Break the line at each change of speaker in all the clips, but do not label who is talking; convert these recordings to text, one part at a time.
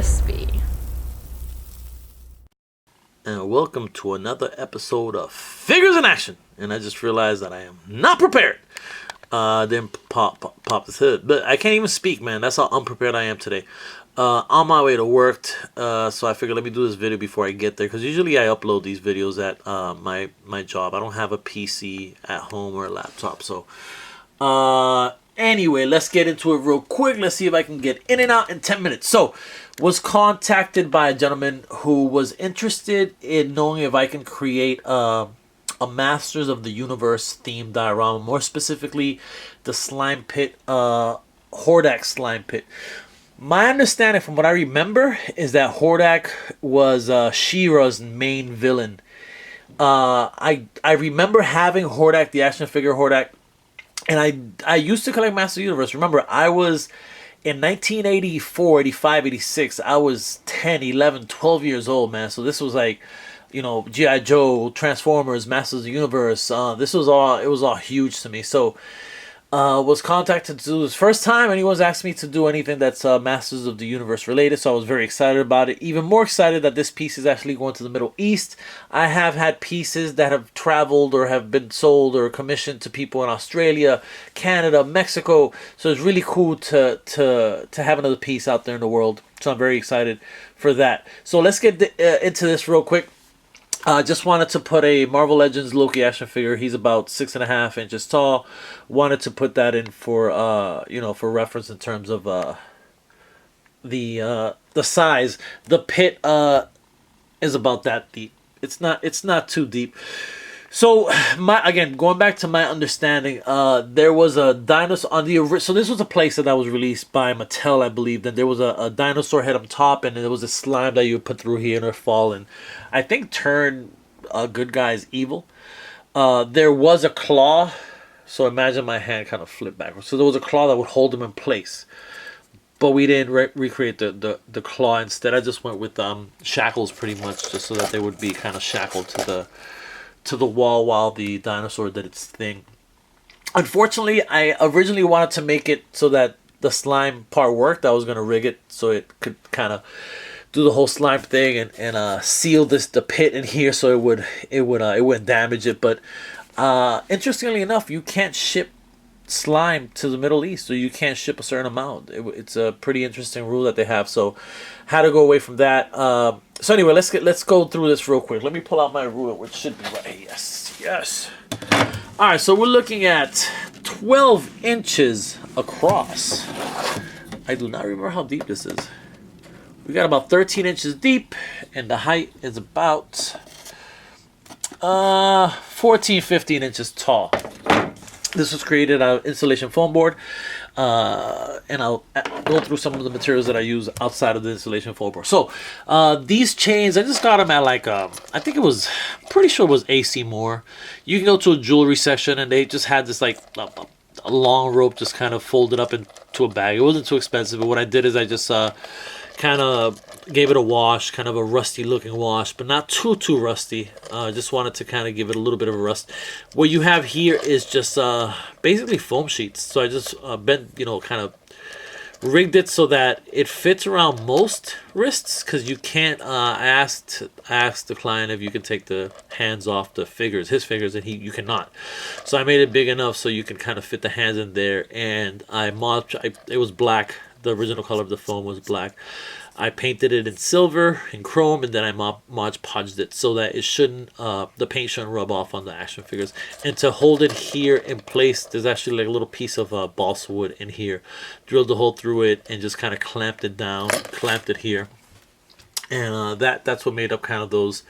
crispy.
And welcome to another episode of Figures in Action. And I just realized that I am not prepared. Didn't pop this head, but I can't even speak, man. That's how unprepared I am today. On my way to work, so I figured let me do this video before I get there, because usually I upload these videos at my job. I don't have a PC at home or a laptop, so anyway, let's get into it real quick. Let's see if I can get in and out in 10 minutes. So, was contacted by a gentleman who was interested in knowing if I can create a Masters of the Universe themed diorama, more specifically the Slime Pit, Hordak Slime Pit. My understanding from what I remember is that Hordak was She-Ra's main villain. I remember having Hordak, the action figure Hordak, and I used to collect Masters of the Universe. Remember, I was in 1984, 85, 86, I was 10, 11, 12 years old, man. So this was like, you know, G.I. Joe, Transformers, Masters of the Universe. This was all, it was all huge to me. So was contacted to do this first time, and he was asking me to do anything that's Masters of the Universe related, so I was very excited about it. Even more excited that this piece is actually going to the Middle East. I have had pieces that have traveled or have been sold or commissioned to people in Australia, Canada, Mexico, so it's really cool to have another piece out there in the world, so I'm very excited for that. So let's get into this real quick. Just wanted to put a Marvel Legends Loki action figure. He's about 6.5 inches tall. Wanted to put that in for you know, for reference in terms of the size. The pit is about that deep. It's not too deep. So again, going back to my understanding, there was a dinosaur on the so this was a playset that was released by Mattel, I believe. Then there was a dinosaur head on top, and there was a slime that you would put through here and it fall, and I think turn good guys evil. There was a claw, so imagine my hand kind of flipped backwards. So there was a claw that would hold them in place, but we didn't recreate the claw. Instead, I just went with shackles pretty much, just so that they would be kind of shackled to the wall while the dinosaur did its thing. Unfortunately, I originally wanted to make it so that the slime part worked. I was going to rig it so it could kind of do the whole slime thing and seal the pit in here so it wouldn't damage it. But interestingly enough, you can't ship slime to the Middle East, so you can't ship a certain amount. It's a pretty interesting rule that they have, so had to go away from that. So anyway, let's go through this real quick. Let me pull out my ruler, which should be right here. Yes. All right, so we're looking at 12 inches across. I do not remember how deep this is. We got about 13 inches deep, and the height is about 14, 15 inches tall. This was created out of insulation foam board, and I'll go through some of the materials that I use outside of the insulation foam board. So these chains, I just got them at like, I think it was, pretty sure it was AC Moore. You can go to a jewelry section, and they just had this like a long rope just kind of folded up into a bag. It wasn't too expensive, but what I did is I just kind of gave it a wash, kind of a rusty looking wash, but not too rusty. Just wanted to kind of give it a little bit of a rust. What you have here is just basically foam sheets. So I just bent, you know, kind of rigged it so that it fits around most wrists, because you can't I asked the client if you can take the hands off the figures, his figures, and you cannot. So I made it big enough so you can kind of fit the hands in there, and it was black. The original color of the foam was black. I painted it in silver and chrome, and then I Mod Podged it so that it shouldn't, the paint shouldn't rub off on the action figures. And to hold it here in place, there's actually like a little piece of balsa wood in here. Drilled a hole through it and just kind of clamped it down, clamped it here, and that's what made up kind of those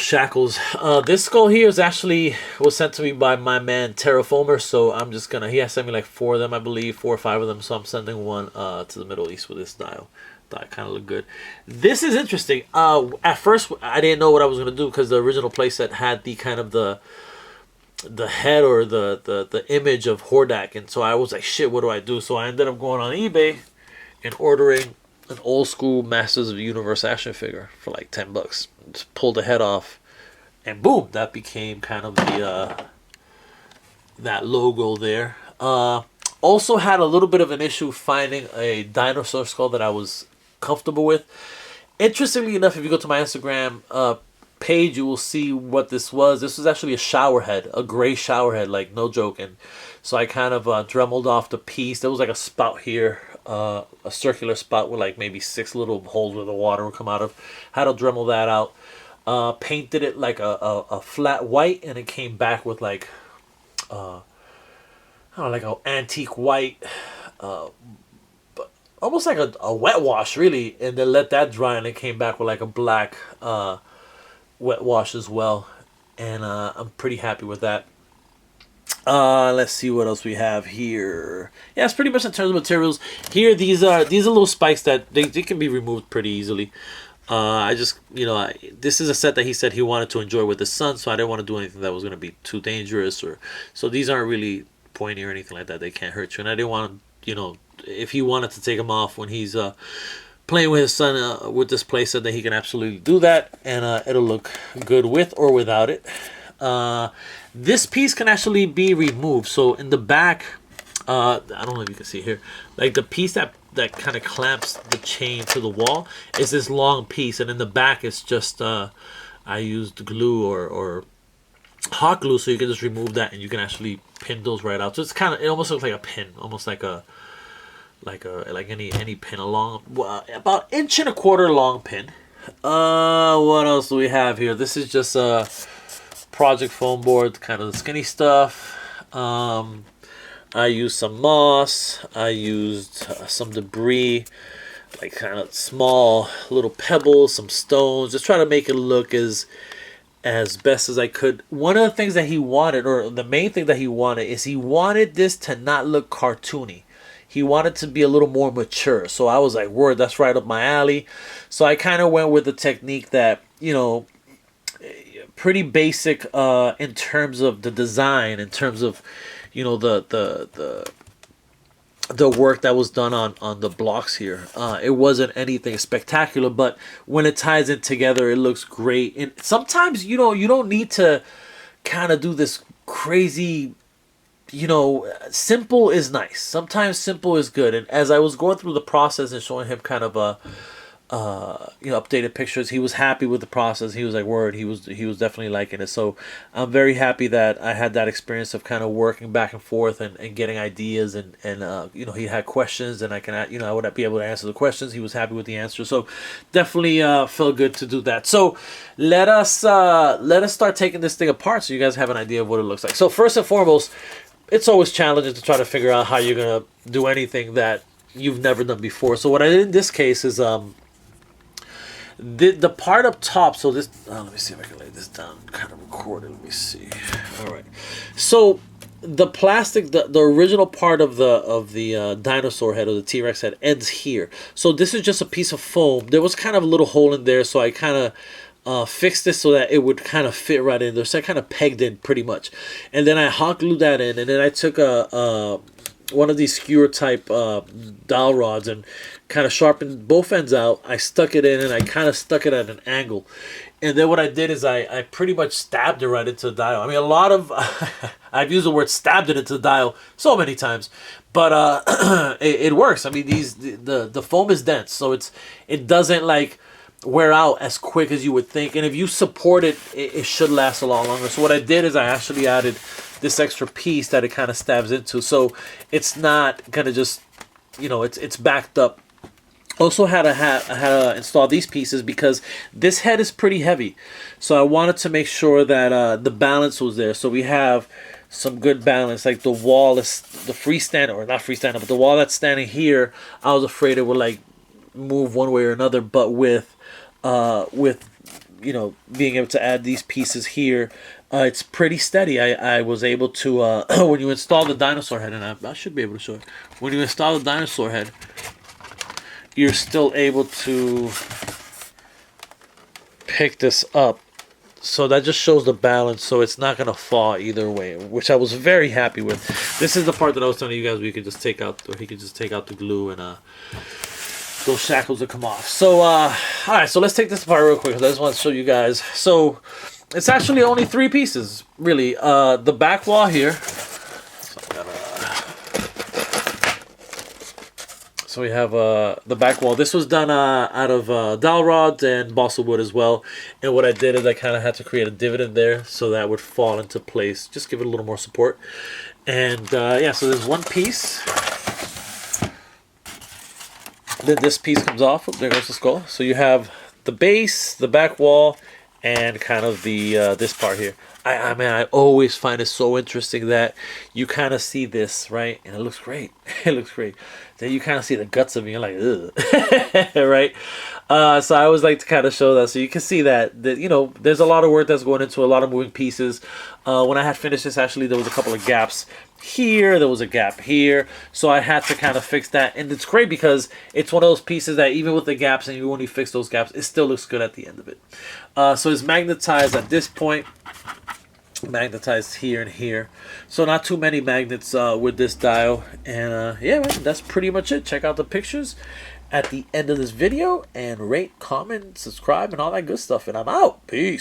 shackles. This skull here was sent to me by my man Terraformer, so I'm just gonna, he has sent me like 4 of them, I believe, 4 or 5 of them, so I'm sending one to the Middle East with this dial. That kind of look good. This is interesting. At first I didn't know what I was gonna do, because the original playset had the kind of the head or the image of Hordak, and so I was like, shit, what do I do? So I ended up going on eBay and ordering an old school Masters of the Universe action figure for like $10. Just pulled the head off, and boom, that became kind of the that logo there. Also had a little bit of an issue finding a dinosaur skull that I was comfortable with. Interestingly enough, if you go to my Instagram page, you will see what this was. This was actually a shower head, a gray shower head, like no joke. And so I kind of dremeled off the piece. There was like a spout here, a circular spout with like maybe 6 little holes where the water would come out of. Had to dremel that out. Painted it like a flat white, and it came back with like I don't know, like an antique white, but almost like a wet wash really, and then let that dry, and it came back with like a black wet wash as well, and I'm pretty happy with that. Let's see what else we have here. Yeah, it's pretty much in terms of materials. Here, these are little spikes that they can be removed pretty easily. I just, this is a set that he said he wanted to enjoy with his son, so I didn't want to do anything that was going to be too dangerous, or so these aren't really pointy or anything like that. They can't hurt you, and I didn't want to, if he wanted to take them off when he's playing with his son with this playset, that he can absolutely do that, and it'll look good with or without it. This piece can actually be removed. So in the back, I don't know if you can see here, like the piece that kind of clamps the chain to the wall is this long piece, and in the back it's just I used glue or hot glue, so you can just remove that and you can actually pin those right out. So it's kind of, it almost looks like a pin, almost like any pin, along about 1.25 inch long pin. What else do we have here? This is just a project foam board, kind of the skinny stuff. I used some moss. I used some debris, like kind of small little pebbles, some stones, just try to make it look as best as I could. One of the things that he wanted, or the main thing that he wanted, is he wanted this to not look cartoony. He wanted to be a little more mature. So I was like, word, that's right up my alley. So I kind of went with the technique that, pretty basic in terms of the design, in terms of, the work that was done on the blocks here. It wasn't anything spectacular, but when it ties in together, it looks great. And sometimes, you don't need to kind of do this crazy, simple is nice. Sometimes simple is good. And as I was going through the process and showing him kind of updated pictures, he was happy with the process. He was like, word, he was definitely liking it. So I'm very happy that I had that experience of kind of working back and forth and getting ideas, and he had questions, and I would be able to answer the questions. He was happy with the answer, so definitely felt good to do that. So let us start taking this thing apart so you guys have an idea of what it looks like. So first and foremost, it's always challenging to try to figure out how you're gonna do anything that you've never done before. So what I did in this case is the part up top, so this, let me see if I can lay this down, kind of record it, let me see. All right, so the plastic, the original part of the dinosaur head, or the T-Rex head, ends here. So this is just a piece of foam. There was kind of a little hole in there, so I kind of fixed this so that it would kind of fit right in there. So I kind of pegged in pretty much, and then I hot glued that in, and then I took one of these skewer type dowel rods and kind of sharpened both ends out. I stuck it in, and I kind of stuck it at an angle. And then what I did is I pretty much stabbed it right into the dial. I mean, a lot of I've used the word stabbed it into the dial so many times, but it works. I mean, the foam is dense, so it doesn't like wear out as quick as you would think. And if you support it, it should last a lot longer. So what I did is I actually added this extra piece that it kind of stabs into, so it's not gonna just, it's backed up. Also had to install these pieces because this head is pretty heavy, so I wanted to make sure that the balance was there. So we have some good balance. Like the wall is the freestanding, or not freestanding, but the wall that's standing here, I was afraid it would like move one way or another. But with being able to add these pieces here, it's pretty steady. I was able to when you install the dinosaur head, and I should be able to show it. When you install the dinosaur head, you're still able to pick this up. So that just shows the balance, so it's not going to fall either way, which I was very happy with. This is the part that I was telling you guys we could just take out, or he could just take out the glue, and those shackles will come off. So, alright, so let's take this apart real quick, because I just want to show you guys. So, it's actually only 3 pieces, really. The back wall here. So So we have the back wall. This was done out of dowel rods and balsa wood as well. And what I did is I kind of had to create a divot in there so that would fall into place. Just give it a little more support. And yeah, so there's one piece. Then this piece comes off. Oh, there goes the skull. So you have the base, the back wall, and kind of the this part here. I mean, I always find it so interesting that you kind of see this, right? And it looks great. It looks great. Then you kind of see the guts of it. You're like, ugh. Right? So I always like to kind of show that. So you can see that, you know, there's a lot of work that's going into a lot of moving pieces. When I had finished this, actually, there was a couple of gaps here. There was a gap here. So I had to kind of fix that. And it's great because it's one of those pieces that even with the gaps and you only fix those gaps, it still looks good at the end of it. So it's magnetized at this point. Magnetized here and here, so not too many magnets with this dial. And yeah, man, that's pretty much it. Check out the pictures at the end of this video and rate, comment, subscribe, and all that good stuff, and I'm out. Peace.